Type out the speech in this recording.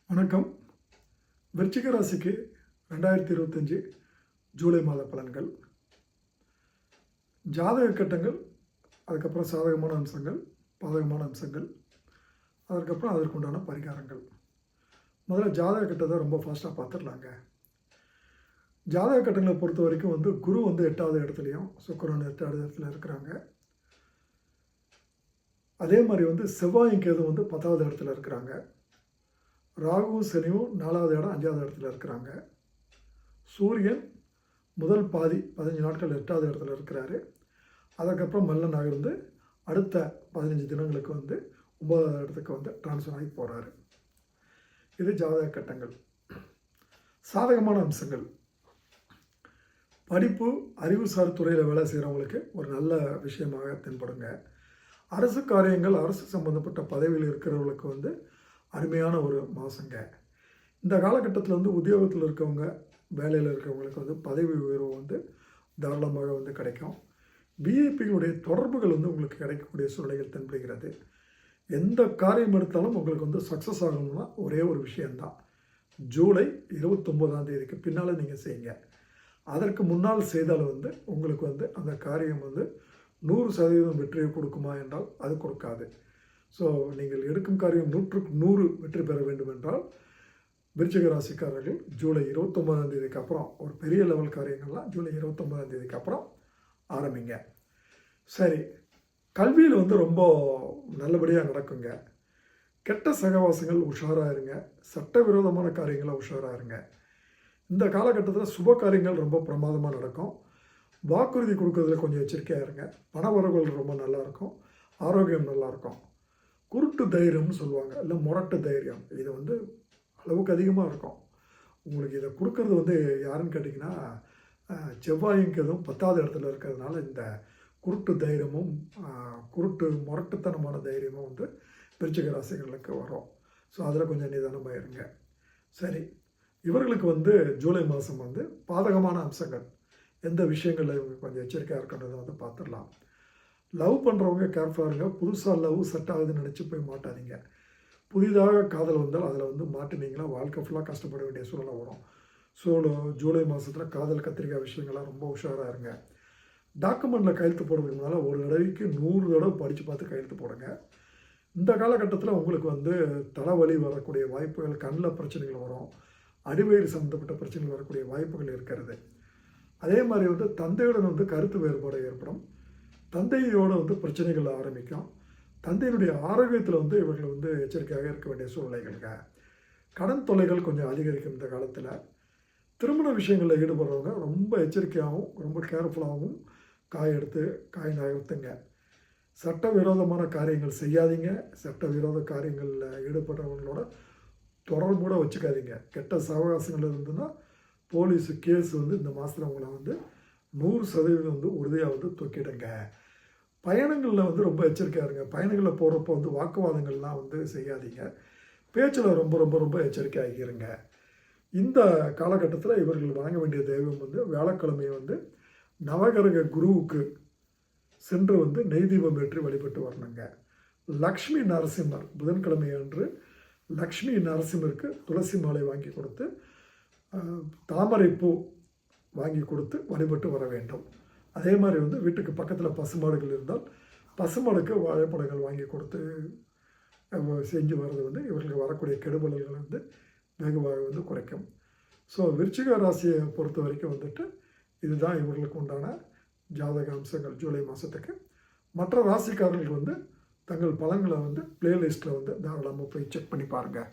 வணக்கம். விருச்சிக ராசிக்கு 2025 ஜூலை மாத பலன்கள். ஜாதக கட்டங்கள், அதுக்கப்புறம் சாதகமான அம்சங்கள், பாதகமான அம்சங்கள், அதுக்கப்புறம் அதற்குண்டான பரிகாரங்கள். முதல்ல ஜாதக கட்டத்தை ரொம்ப ஃபாஸ்ட்டாக பார்த்துடலாங்க. ஜாதக கட்டங்களை பொறுத்த வரைக்கும் குரு 8வது இடத்துலையும் சுக்கிரன் 8வது இடத்துல இருக்கிறாங்க. அதே மாதிரி செவ்வாயும் கேது 10வது இடத்துல இருக்கிறாங்க. ராகு சனியும் 4வது இடம் 5வது இடத்துல இருக்கிறாங்க. சூரியன் முதல் பாதி 15 நாட்கள் 8வது இடத்துல இருக்கிறாரு. அதுக்கப்புறம் மெல்ல நகர்ந்து அடுத்த 15 தினங்களுக்கு 9வது இடத்துக்கு ட்ரான்ஸ்ஃபர் ஆகி போகிறாரு. இது ஜாதக கட்டங்கள். சாதகமான அம்சங்கள்: படிப்பு, அறிவுசார் துறையில் வேலை செய்கிறவங்களுக்கு ஒரு நல்ல விஷயமாக தென்படுங்க. அரசு காரியங்கள், அரசு சம்மந்தப்பட்ட பதவியில் இருக்கிறவங்களுக்கு அருமையான ஒரு மாதங்க. இந்த காலகட்டத்தில் உத்தியோகத்தில் இருக்கவங்க, வேலையில் இருக்கிறவங்களுக்கு பதவி உயர்வு தாராளமாக கிடைக்கும். விஐபிகளுடைய தொடர்புகள் உங்களுக்கு கிடைக்கக்கூடிய சூழ்நிலைகள் தென்படுகிறது. எந்த காரியம் எடுத்தாலும் உங்களுக்கு சக்ஸஸ் ஆகணும்னா ஒரே ஒரு விஷயந்தான், ஜூலை 29ஆம் தேதிக்கு பின்னால் நீங்கள் செய்யுங்க. அதற்கு முன்னால் செய்தால் உங்களுக்கு அந்த காரியம் 100% வெற்றியை கொடுக்குமா என்றால் அது கொடுக்காது. ஸோ நீங்கள் எடுக்கும் காரியம் 100க்கு 100 வெற்றி பெற வேண்டும் என்றால் விருச்சிக ராசிக்காரர்கள் ஜூலை 29ஆம் தேதிக்கு அப்புறம் ஒரு பெரிய லெவல் காரியங்கள்லாம் ஜூலை 29ஆம் தேதிக்கு அப்புறம் ஆரம்பிங்க. சரி, கல்வியில் ரொம்ப நல்லபடியாக நடக்குங்க. கெட்ட சகவாசங்கள் உஷாராக இருங்க. சட்டவிரோதமான காரியங்களை உஷாராக இருங்க. இந்த காலகட்டத்தில் சுப காரியங்கள் ரொம்ப பிரமாதமாக நடக்கும். வாக்குறுதி கொடுக்கறதுல கொஞ்சம் எச்சரிக்கையாக இருங்க. பண வரவுகள் ரொம்ப நல்லாயிருக்கும். ஆரோக்கியம் நல்லாயிருக்கும். குருட்டு தைரியம்னு சொல்லுவாங்க, இல்லை முரட்டு தைரியம், இது அளவுக்கு அதிகமாக இருக்கும். உங்களுக்கு இதை கொடுக்கறது யாருன்னு கேட்டிங்கன்னா செவ்வாயும் கேதும் 10வது இடத்துல இருக்கிறதுனால இந்த குருட்டு தைரியமும் குருட்டு முரட்டுத்தனமான தைரியமும் விருச்சிக ராசிகளுக்கு வரும். ஸோ அதில் கொஞ்சம் நிதானமாக இருங்க. சரி, இவர்களுக்கு ஜூலை மாதம் பாதகமான அம்சங்கள் எந்த விஷயங்களில் இவங்க கொஞ்சம் எச்சரிக்கையாக இருக்கின்றதை பார்த்துடலாம். லவ் பண்ணுறவங்க கேர்ஃபுல்லாக இருங்க. புதுசாக லவ் செட் ஆகுதுன்னு நினச்சி போய் மாட்டாதீங்க. புதிதாக காதல் வந்தால் அதில் மாட்டினீங்கன்னா வாழ்க்கை ஃபுல்லாக கஷ்டப்பட வேண்டிய சூழ்நிலை வரும். ஸோ ஜூலை மாதத்தில் காதல் கத்திரிக்காய் விஷயங்கள்லாம் ரொம்ப உஷாராக இருங்க. டாக்குமெண்ட்டில் கையெழுத்து போடுறதுக்கு முன்னால் ஒரு தடவைக்கு 100 தடவை படித்து பார்த்து கையெழுத்து போடுங்க. இந்த காலகட்டத்தில் உங்களுக்கு தலைவலி வரக்கூடிய வாய்ப்புகள், கண்ணில் பிரச்சனைகள் வரும், அடிவயிறு சம்மந்தப்பட்ட பிரச்சனைகள் வரக்கூடிய வாய்ப்புகள் இருக்கிறது. அதே மாதிரி தந்தையுடன் கருத்து வேறுபாடு ஏற்படும். தந்தையோட பிரச்சனைகள் ஆரம்பிக்கும். தந்தையினுடைய ஆரோக்கியத்தில் இவர்கள் எச்சரிக்கையாக இருக்க வேண்டிய சூழ்நிலைகளுங்க. கடன் தொல்லைகள் கொஞ்சம் அதிகரிக்கும் இந்த காலத்தில். திருமண விஷயங்களில் ஈடுபடுறவங்க ரொம்ப எச்சரிக்கையாகவும் ரொம்ப கேர்ஃபுல்லாகவும் காய் நகர்த்துங்க. சட்டவிரோதமான காரியங்கள் செய்யாதீங்க. சட்டவிரோத காரியங்களில் ஈடுபடுறவங்களோட தொடர்போட வச்சுக்காதீங்க. கெட்ட சவகாசங்கள் இருந்ததுன்னா போலீஸு கேஸ் இந்த மாதத்தில் உங்களை 100% உறுதியாக தூக்கிடுங்க. பயணங்களில் ரொம்ப எச்சரிக்கையாக இருங்க. பயணங்களில் போகிறப்போ வாக்குவாதங்கள்லாம் செய்யாதீங்க. பேச்சில் ரொம்ப ரொம்ப ரொம்ப எச்சரிக்கையாக இருங்க. இந்த காலகட்டத்தில் இவர்கள் வழங்க வேண்டிய தெய்வம் வியாழக்கிழமை நவகிரக குருவுக்கு சென்று நெய் தீபம் ஏற்றி வழிபட்டு வரணுங்க. லக்ஷ்மி நரசிம்மர் புதன்கிழமை அன்று லக்ஷ்மி நரசிம்மருக்கு துளசி மாலை வாங்கி கொடுத்து, தாமரை பூ வாங்கி கொடுத்து வழிபட்டு வர வேண்டும். அதே மாதிரி வீட்டுக்கு பக்கத்தில் பசுமாடுகள் இருந்தால் பசுமாடுக்கு வாழைப்பழங்கள் வாங்கி கொடுத்து செஞ்சு வர்றது இவர்களுக்கு வரக்கூடிய கெடுபல்களை வெகுவாக குறைக்கும். ஸோ விருச்சிக ராசியை பொறுத்த வரைக்கும் இதுதான் இவர்களுக்கு உண்டான ஜாதக அம்சங்கள் ஜூலை மாதத்துக்கு. மற்ற ராசிக்காரர்கள் தங்கள் பலன்களை பிளேலிஸ்ட்டில் தாராளமாக போய் செக் பண்ணி பாருங்கள்.